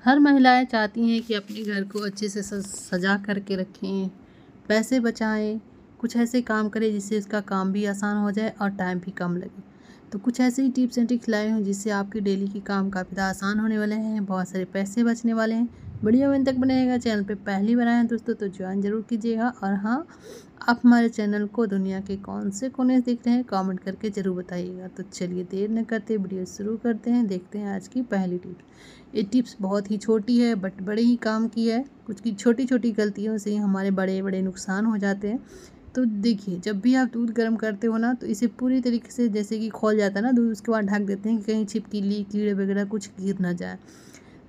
हर महिलाएं चाहती हैं कि अपने घर को अच्छे से सजा करके रखें, पैसे बचाएं, कुछ ऐसे काम करें जिससे उसका काम भी आसान हो जाए और टाइम भी कम लगे। तो कुछ ऐसे ही टिप्स एंड ट्रिक्स लाए हूँ जिससे आपकी डेली की काम काफ़ी ज़्यादा आसान होने वाले हैं, बहुत सारे पैसे बचने वाले हैं। वीडियो में तक बनेगा। चैनल पे पहली बार आए हैं दोस्तों तो ज्वाइन जरूर कीजिएगा। और हाँ, आप हमारे चैनल को दुनिया के कौन से कोने से देख रहे हैं कमेंट करके ज़रूर बताइएगा। तो चलिए देर न करते वीडियो शुरू करते हैं। देखते हैं आज की पहली टिप्स। ये टिप्स बहुत ही छोटी है बट बड़े ही काम की है। कुछ की छोटी छोटी गलतियों से हमारे बड़े बड़े नुकसान हो जाते हैं। तो देखिए, जब भी आप दूध गर्म करते हो ना तो इसे पूरी तरीके से जैसे कि खौल जाता है ना दूध, उसके बाद ढक देते हैं कि कहीं छिपकली कीड़े वगैरह कुछ गिर ना जाए।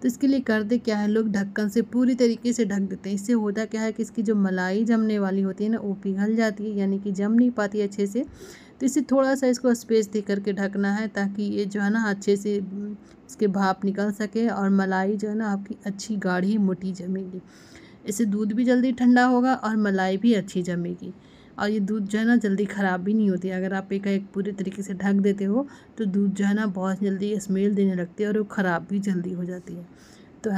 तो इसके लिए करते क्या है, लोग ढक्कन से पूरी तरीके से ढक देते हैं। इससे होता क्या है कि इसकी जो मलाई जमने वाली होती है ना वो पिघल जाती है, यानी कि जम नहीं पाती अच्छे से। तो इससे थोड़ा सा इसको स्पेस दे करके ढकना है ताकि ये जो है ना अच्छे से इसके भाप निकल सके और मलाई जो है ना आपकी अच्छी गाढ़ी मोटी जमेगी। इससे दूध भी जल्दी ठंडा होगा और मलाई भी अच्छी जमेगी। और ये दूध जो है ना जल्दी ख़राब भी नहीं होती। अगर आप एक पूरे तरीके से ढक देते हो तो दूध जो है ना बहुत जल्दी स्मेल देने लगती है और वो ख़राब भी जल्दी हो जाती है। तो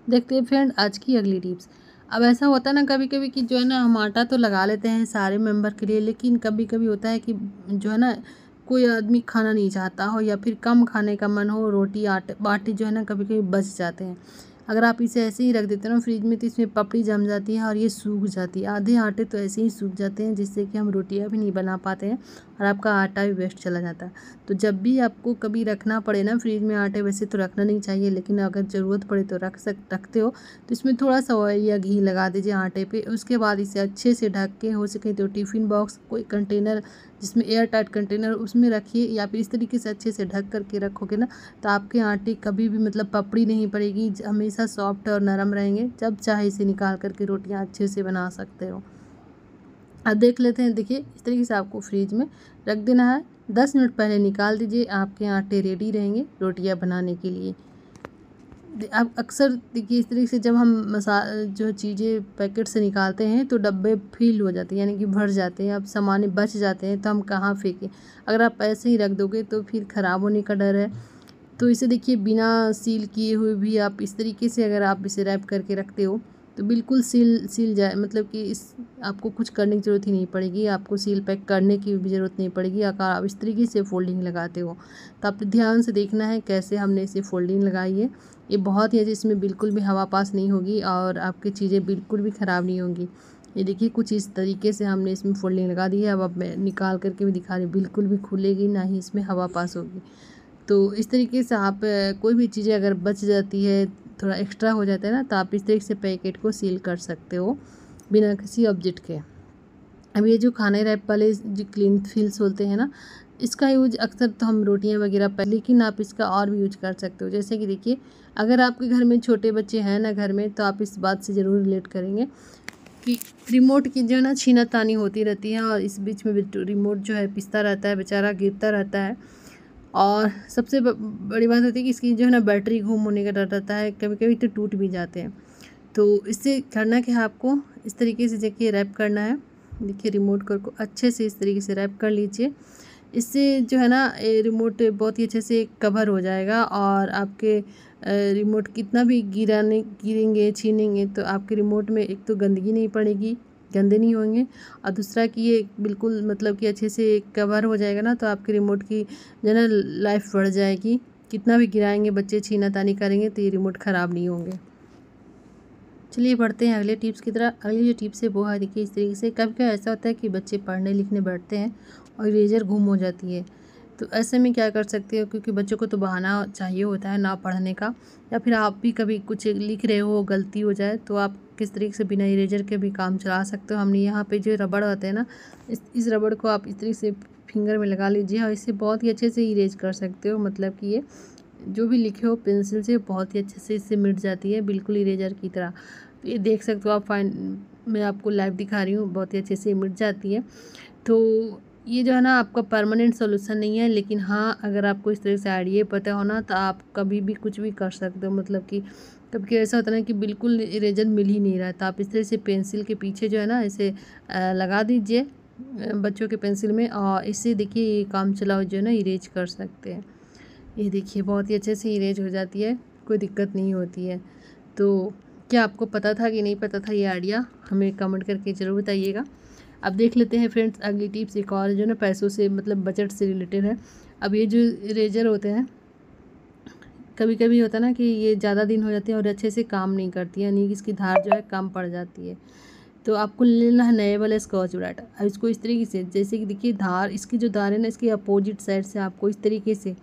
देखते हैं फ्रेंड आज की अगली टिप्स। अब ऐसा होता है ना कभी कभी कि जो है ना हम आटा तो लगा लेते हैं सारे मेंबर के लिए, लेकिन कभी कभी होता है कि जो है ना कोई आदमी खाना नहीं चाहता हो या फिर कम खाने का मन हो, रोटी आटे बाटी जो है ना कभी कभी बच जाते हैं। अगर आप इसे ऐसे ही रख देते हो ना फ्रिज में तो इसमें पपड़ी जम जाती है और ये सूख जाती है। आधे आटे तो ऐसे ही सूख जाते हैं जिससे कि हम रोटियां भी नहीं बना पाते हैं और आपका आटा भी वेस्ट चला जाता है। तो जब भी आपको कभी रखना पड़े ना फ्रिज में आटे, वैसे तो रखना नहीं चाहिए लेकिन अगर ज़रूरत पड़े तो रखते हो तो इसमें थोड़ा सा ऑयल या घी लगा दीजिए आटे पे। उसके बाद इसे अच्छे से ढक के, हो सके तो टिफ़िन बॉक्स कोई कंटेनर जिसमें एयर टाइट कंटेनर उसमें रखिए, या फिर इस तरीके से अच्छे से ढक करके रखोगे ना तो आपके आटे कभी भी मतलब पपड़ी नहीं पड़ेगी, हमेशा सॉफ्ट और नरम रहेंगे। जब चाहे इसे निकाल करके रोटियां अच्छे से बना सकते हो। अब देख लेते हैं। देखिए, इस तरीके से आपको फ्रिज में रख देना है। 10 मिनट पहले निकाल दीजिए, आपके आटे रेडी रहेंगे रोटियां बनाने के लिए। अब अक्सर देखिए इस तरीके से जब हम जो चीज़ें पैकेट से निकालते हैं तो डब्बे फील हो जाते हैं, यानी कि भर जाते हैं। अब सामान बच जाते हैं तो हम कहाँ फेंकें। अगर आप ऐसे ही रख दोगे तो फिर ख़राब होने का डर है। तो इसे देखिए बिना सील किए हुए भी आप इस तरीके से अगर आप इसे रैप करके रखते हो तो बिल्कुल सील जाए, मतलब कि इस आपको कुछ करने की ज़रूरत ही नहीं पड़ेगी। आपको सील पैक करने की भी ज़रूरत नहीं पड़ेगी अगर आप इस तरीके से फोल्डिंग लगाते हो। तो आप ध्यान से देखना है कैसे हमने इसे फोल्डिंग लगाई है। ये बहुत ही अच्छी, इसमें बिल्कुल भी हवा पास नहीं होगी और आपकी चीज़ें बिल्कुल भी ख़राब नहीं होंगी। ये देखिए कुछ इस तरीके से हमने इसमें फोल्डिंग लगा दी है। अब मैं निकाल करके भी दिखा रही हूँ, बिल्कुल भी खुलेगी ना ही इसमें हवा पास होगी। तो इस तरीके से आप कोई भी चीज़ें अगर बच जाती है, थोड़ा एक्स्ट्रा हो जाता है ना, तो आप इस तरीके से पैकेट को सील कर सकते हो बिना किसी ऑब्जेक्ट के। अब ये जो खाने रैप वाले जो क्लीन फिल्स होते हैं ना, इसका यूज अक्सर तो हम रोटियां वगैरह पर, लेकिन आप इसका और भी यूज कर सकते हो। जैसे कि देखिए, अगर आपके घर में छोटे बच्चे हैं ना घर में, तो आप इस बात से ज़रूर रिलेट करेंगे कि रिमोट की जो है ना छीना तानी होती रहती है और इस बीच में रिमोट जो है पिसता रहता है, बेचारा गिरता रहता है। और सबसे बड़ी बात होती है कि इसकी जो है ना बैटरी गुम होने का डर रहता है, कभी कभी तो टूट भी जाते हैं। तो इससे करना क्या है, आपको इस तरीके से देखिए रैप करना है। देखिए रिमोट को अच्छे से इस तरीके से रैप कर लीजिए। इससे जो है ना रिमोट बहुत ही अच्छे से कवर हो जाएगा और आपके रिमोट कितना भी गिरेंगे छीनेंगे तो आपके रिमोट में एक तो गंदगी नहीं पड़ेगी, गंदे नहीं होंगे, और दूसरा कि ये बिल्कुल मतलब कि अच्छे से कवर हो जाएगा ना, तो आपके रिमोट की जो है ना लाइफ बढ़ जाएगी। कितना भी गिराएंगे बच्चे, छीना तानी करेंगे तो ये रिमोट ख़राब नहीं होंगे। चलिए बढ़ते हैं अगले टिप्स की तरह। अगली जो टिप्स है वो है, देखिए इस तरीके से कभी कभी ऐसा होता है कि बच्चे पढ़ने लिखने बैठते हैं और इरेजर गुम हो जाती है। तो ऐसे में क्या कर सकते हो, क्योंकि बच्चों को तो बहाना चाहिए होता है ना पढ़ने का, या फिर आप भी कभी कुछ लिख रहे हो गलती हो जाए तो आप किस तरीके से बिना इरेजर के भी काम चला सकते हो। हमने यहाँ पे जो रबड़ होते हैं ना, इस रबड़ को आप इस तरीके से फिंगर में लगा लीजिए और इससे बहुत ही अच्छे से इरेज कर सकते हो। मतलब कि ये जो भी लिखे हो पेंसिल से बहुत ही अच्छे से इससे मिट जाती है, बिल्कुल इरेजर की तरह। तो ये देख सकते हो आप, मैं आपको लाइव दिखा रही हूँ, बहुत ही अच्छे से मिट जाती है। तो ये जो है ना आपका परमानेंट सॉल्यूशन नहीं है, लेकिन हाँ अगर आपको इस तरह से आइडिया पता हो ना तो आप कभी भी कुछ भी कर सकते हो। मतलब कि कभी ऐसा होता है ना कि बिल्कुल इरेजर मिल ही नहीं रहा है, तो आप इस तरह से पेंसिल के पीछे जो है ना इसे लगा दीजिए बच्चों के पेंसिल में, और इससे देखिए ये काम चलाओ जो है ना इरेज कर सकते हैं। ये देखिए बहुत ही अच्छे से इरेज हो जाती है। कोई दिक्कत नहीं होती है। तो क्या आपको पता था कि नहीं पता था ये आइडिया, हमें कमेंट करके ज़रूर बताइएगा। अब देख लेते हैं फ्रेंड्स अगली टिप्स, एक और जो ना पैसों से मतलब बजट से रिलेटेड है। अब ये जो इरेजर होते हैं, कभी कभी होता है ना कि ये ज़्यादा दिन हो जाते हैं और अच्छे से काम नहीं करती है, यानी कि इसकी धार जो है कम पड़ जाती है। तो आपको लेना है नए वाले स्कॉच ब्राइट। अब इसको इस तरीके से, जैसे कि देखिए धार, इसकी जो धार है ना, इसके अपोजिट साइड से आपको इस तरीके से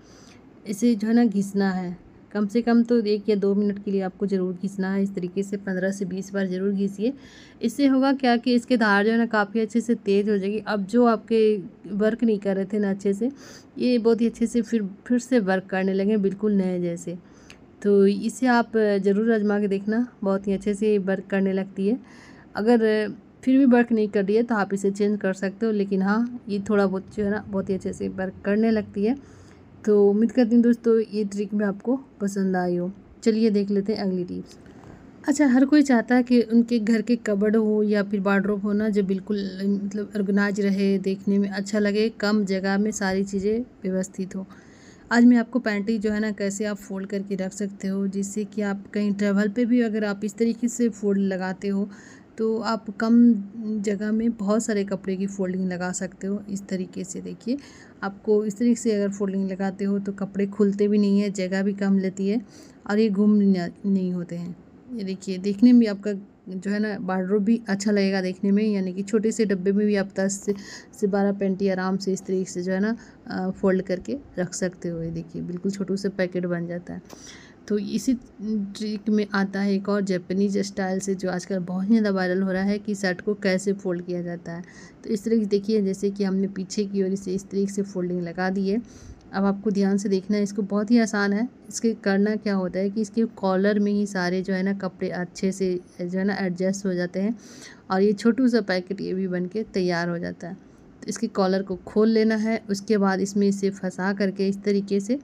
इसे जो है ना घिसना है। कम से कम तो 1 या 2 मिनट के लिए आपको ज़रूर घिसना है। इस तरीके से 15 से 20 बार ज़रूर घिसिए। इससे होगा क्या कि इसके धार जो है ना काफ़ी अच्छे से तेज़ हो जाएगी। अब जो आपके वर्क नहीं कर रहे थे ना अच्छे से, ये बहुत ही अच्छे से फिर से वर्क करने लगे, बिल्कुल नए जैसे। तो इसे आप ज़रूर आजमा के देखना, बहुत ही अच्छे से वर्क करने लगती है। अगर फिर भी वर्क नहीं कर रही है तो आप इसे चेंज कर सकते हो, लेकिन हाँ ये थोड़ा बहुत जो है ना बहुत ही अच्छे से वर्क करने लगती है। तो उम्मीद करती हूँ दोस्तों ये ट्रिक में आपको पसंद आई हो। चलिए देख लेते हैं अगली टिप्स। अच्छा, हर कोई चाहता है कि उनके घर के कबर्ड हो या फिर वार्डरोब हो ना, जो बिल्कुल मतलब ऑर्गेनाइज रहे, देखने में अच्छा लगे, कम जगह में सारी चीज़ें व्यवस्थित हो। आज मैं आपको पैंटी जो है ना कैसे आप फ़ोल्ड करके रख सकते हो, जिससे कि आप कहीं ट्रैवल पे भी अगर आप इस तरीके से फ़ोल्ड लगाते हो तो आप कम जगह में बहुत सारे कपड़े की फ़ोल्डिंग लगा सकते हो। इस तरीके से देखिए, आपको इस तरीके से अगर फ़ोल्डिंग लगाते हो तो कपड़े खुलते भी नहीं है, जगह भी कम लेती है और ये गुम नहीं होते हैं। ये देखिए, देखने में आपका जो है ना वार्डरोब भी अच्छा लगेगा देखने में, यानी कि छोटे से डब्बे में भी आप 10 से 12 पैंटी आराम से इस तरीके से जो है ना फ़ोल्ड करके रख सकते हो। ये देखिए बिल्कुल छोटू से पैकेट बन जाता है। तो इसी ट्रिक में आता है एक और जापानीज स्टाइल से, जो आजकल बहुत ही ज़्यादा वायरल हो रहा है कि शर्ट को कैसे फ़ोल्ड किया जाता है। तो इस तरीके से देखिए, जैसे कि हमने पीछे की ओर इसे इस तरीके से फ़ोल्डिंग लगा दी है। अब आपको ध्यान से देखना है, इसको बहुत ही आसान है। इसके करना क्या होता है कि इसके कॉलर में ही सारे जो है ना कपड़े अच्छे से जो है ना एडजस्ट हो जाते हैं और ये छोटू सा पैकेट ये भी बन के तैयार हो जाता है। तो इसके कॉलर को खोल लेना है, उसके बाद इसमें इसे फंसा करके इस तरीके से,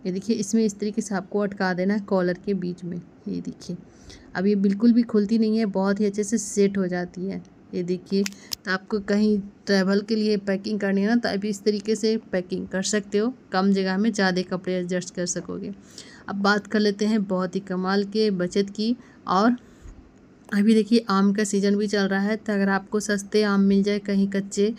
ये देखिए इसमें इस तरीके से आपको अटका देना है कॉलर के बीच में। ये देखिए अब ये बिल्कुल भी खुलती नहीं है, बहुत ही अच्छे से सेट हो जाती है। ये देखिए, तो आपको कहीं ट्रैवल के लिए पैकिंग करनी है ना, तो अभी इस तरीके से पैकिंग कर सकते हो, कम जगह में ज़्यादा कपड़े एडजस्ट कर सकोगे। अब बात कर लेते हैं बहुत ही कमाल के बचत की। और अभी देखिए आम का सीज़न भी चल रहा है, तो अगर आपको सस्ते आम मिल जाए कहीं कच्चे,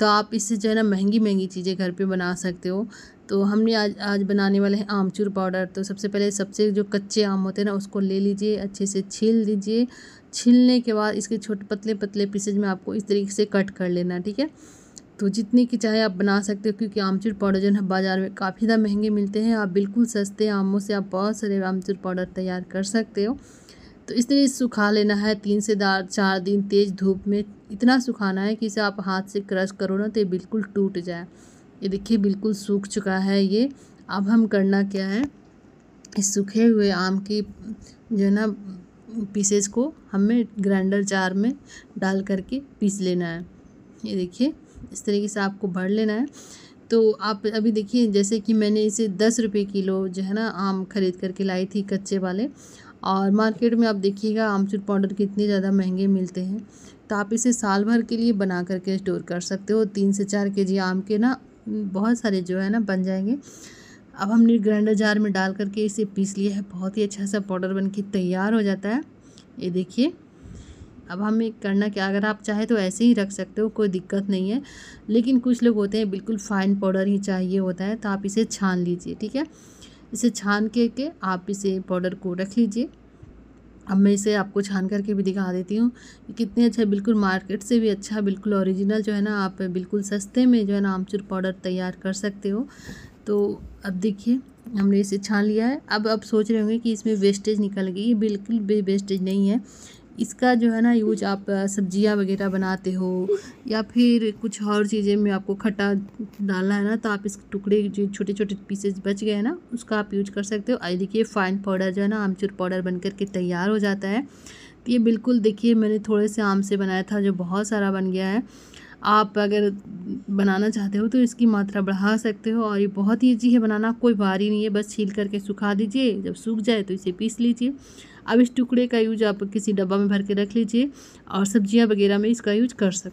तो आप इससे जो है ना महंगी महंगी चीज़ें घर पे बना सकते हो। तो हमने आज बनाने वाले हैं आमचूर पाउडर। तो सबसे पहले सबसे जो कच्चे आम होते हैं ना उसको ले लीजिए, अच्छे से छील लीजिए। छीलने के बाद इसके छोटे पतले पतले पीसेज में आपको इस तरीके से कट कर लेना, ठीक है। तो जितनी की चाहे आप बना सकते हो, क्योंकि आमचूर पाउडर जो है बाज़ार में काफ़ी ज़्यादा महंगे मिलते हैं। आप बिल्कुल सस्ते आमों से आप बहुत सारे आमचूर पाउडर तैयार कर सकते हो। तो इस तरह सुखा लेना है 3 से 4 दिन तेज़ धूप में। इतना सुखाना है कि इसे आप हाथ से क्रश करो ना तो ये बिल्कुल टूट जाए। ये देखिए बिल्कुल सूख चुका है ये। अब हम करना क्या है, इस सूखे हुए आम की जो है ना पीसेस को हमें ग्राइंडर जार में डाल करके पीस लेना है। ये देखिए इस तरीके से आपको भर लेना है। तो आप अभी देखिए, जैसे कि मैंने इसे 10 रुपये किलो जो है ना आम ख़रीद करके लाई थी कच्चे वाले, और मार्केट में आप देखिएगा आमचूर पाउडर कितने ज़्यादा महंगे मिलते हैं। तो आप इसे साल भर के लिए बना करके स्टोर कर सकते हो। 3 से 4 केजी आम के ना बहुत सारे जो है ना बन जाएंगे। अब हमने ग्राइंडर जार में डाल करके इसे पीस लिया है, बहुत ही अच्छा सा पाउडर बन के तैयार हो जाता है। ये देखिए, अब हमें करना क्या, अगर आप चाहे तो ऐसे ही रख सकते हो, कोई दिक्कत नहीं है। लेकिन कुछ लोग होते हैं बिल्कुल फाइन पाउडर ही चाहिए होता है, तो आप इसे छान लीजिए, ठीक है। इसे छान के आप इसे पाउडर को रख लीजिए। अब मैं इसे आपको छान करके भी दिखा देती हूँ कि कितने अच्छा, बिल्कुल मार्केट से भी अच्छा, बिल्कुल ओरिजिनल जो है ना आप बिल्कुल सस्ते में जो है ना आमचूर पाउडर तैयार कर सकते हो। तो अब देखिए हमने इसे छान लिया है। अब आप सोच रहे होंगे कि इसमें वेस्टेज निकल गई, ये बिल्कुल भी वेस्टेज नहीं है। इसका जो है ना यूज आप सब्जियां वगैरह बनाते हो या फिर कुछ और चीज़ें में आपको खट्टा डालना है ना, तो आप इस टुकड़े जो छोटे छोटे पीसेस बच गए हैं ना उसका आप यूज कर सकते हो। आई देखिए फाइन पाउडर जो है ना आमचूर पाउडर बन करके तैयार हो जाता है। तो ये बिल्कुल देखिए मैंने थोड़े से आम से बनाया था जो बहुत सारा बन गया है। आप अगर बनाना चाहते हो तो इसकी मात्रा बढ़ा सकते हो, और ये बहुत ईजी है बनाना, कोई भारी नहीं है। बस छील करके सुखा दीजिए, जब सूख जाए तो इसे पीस लीजिए। अब इस टुकड़े का यूज आप किसी डब्बा में भर के रख लीजिए और सब्जियां वगैरह में इसका यूज कर सकते हैं।